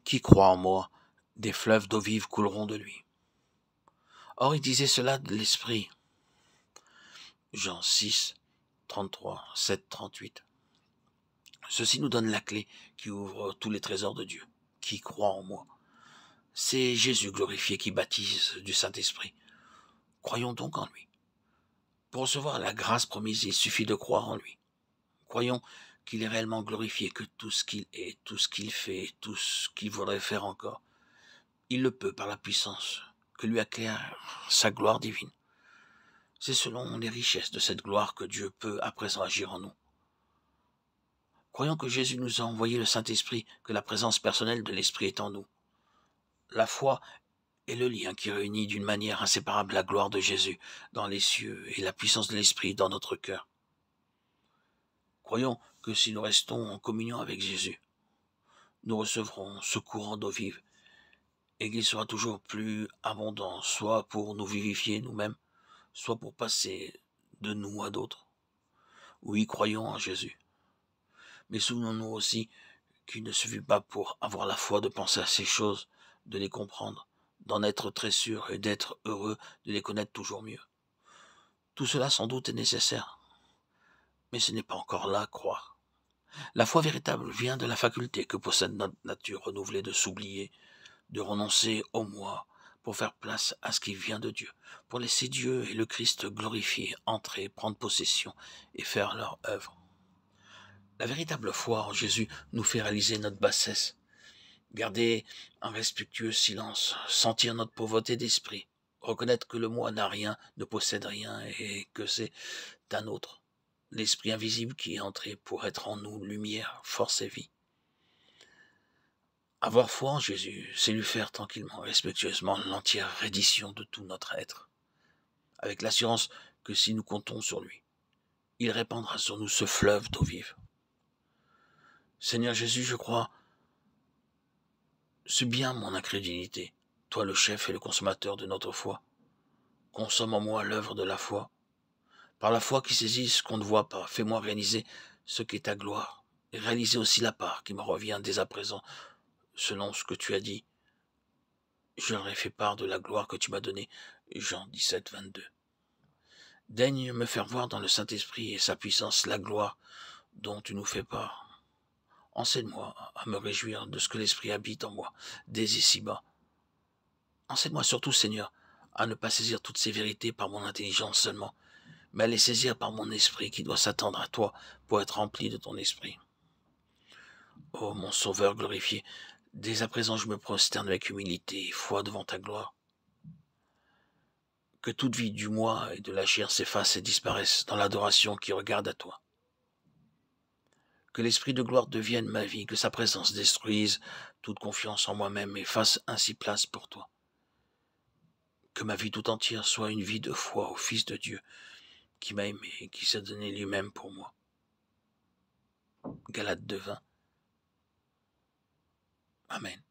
Qui croit en moi, des fleuves d'eau vive couleront de lui. Or il disait cela de l'Esprit. Jean 6, 33, 7, 38. Ceci nous donne la clé qui ouvre tous les trésors de Dieu. Qui croit en moi. C'est Jésus glorifié qui baptise du Saint-Esprit. Croyons donc en lui. Pour recevoir la grâce promise, il suffit de croire en lui. Croyons qu'il est réellement glorifié, que tout ce qu'il est, tout ce qu'il fait, tout ce qu'il voudrait faire encore, il le peut par la puissance que lui acclare sa gloire divine. C'est selon les richesses de cette gloire que Dieu peut à présent agir en nous. Croyons que Jésus nous a envoyé le Saint-Esprit, que la présence personnelle de l'Esprit est en nous. La foi est le lien qui réunit d'une manière inséparable la gloire de Jésus dans les cieux et la puissance de l'Esprit dans notre cœur. Croyons que si nous restons en communion avec Jésus, nous recevrons ce courant d'eau vive et qu'il sera toujours plus abondant, soit pour nous vivifier nous-mêmes, soit pour passer de nous à d'autres. Oui, croyons en Jésus. Mais souvenons-nous aussi qu'il ne suffit pas pour avoir la foi de penser à ces choses, de les comprendre, d'en être très sûr et d'être heureux de les connaître toujours mieux. Tout cela sans doute est nécessaire, mais ce n'est pas encore là croire. La foi véritable vient de la faculté que possède notre nature renouvelée de s'oublier, de renoncer au moi, pour faire place à ce qui vient de Dieu, pour laisser Dieu et le Christ glorifier, entrer, prendre possession et faire leur œuvre. La véritable foi en Jésus nous fait réaliser notre bassesse, garder un respectueux silence, sentir notre pauvreté d'esprit, reconnaître que le moi n'a rien, ne possède rien et que c'est un autre, l'esprit invisible qui est entré pour être en nous lumière, force et vie. Avoir foi en Jésus, c'est lui faire tranquillement, respectueusement l'entière reddition de tout notre être, avec l'assurance que si nous comptons sur lui, il répandra sur nous ce fleuve d'eau vive. Seigneur Jésus, je crois, c'est bien mon incrédulité, toi le chef et le consommateur de notre foi. Consomme en moi l'œuvre de la foi. Par la foi qui saisit ce qu'on ne voit pas, fais-moi réaliser ce qu'est ta gloire, et réaliser aussi la part qui me revient dès à présent, selon ce que tu as dit. Je leur ai fait part de la gloire que tu m'as donnée. Jean 17, 22. Daigne me faire voir dans le Saint-Esprit et sa puissance la gloire dont tu nous fais part. Enseigne-moi à me réjouir de ce que l'Esprit habite en moi, dès ici-bas. Enseigne-moi surtout, Seigneur, à ne pas saisir toutes ces vérités par mon intelligence seulement, mais à les saisir par mon esprit qui doit s'attendre à toi pour être rempli de ton esprit. Ô mon Sauveur glorifié, dès à présent je me prosterne avec humilité et foi devant ta gloire. Que toute vie du moi et de la chair s'efface et disparaisse dans l'adoration qui regarde à toi. Que l'esprit de gloire devienne ma vie, que sa présence détruise toute confiance en moi-même et fasse ainsi place pour toi. Que ma vie tout entière soit une vie de foi au Fils de Dieu, qui m'a aimé et qui s'est donné lui-même pour moi. Galates 2:20. Amen.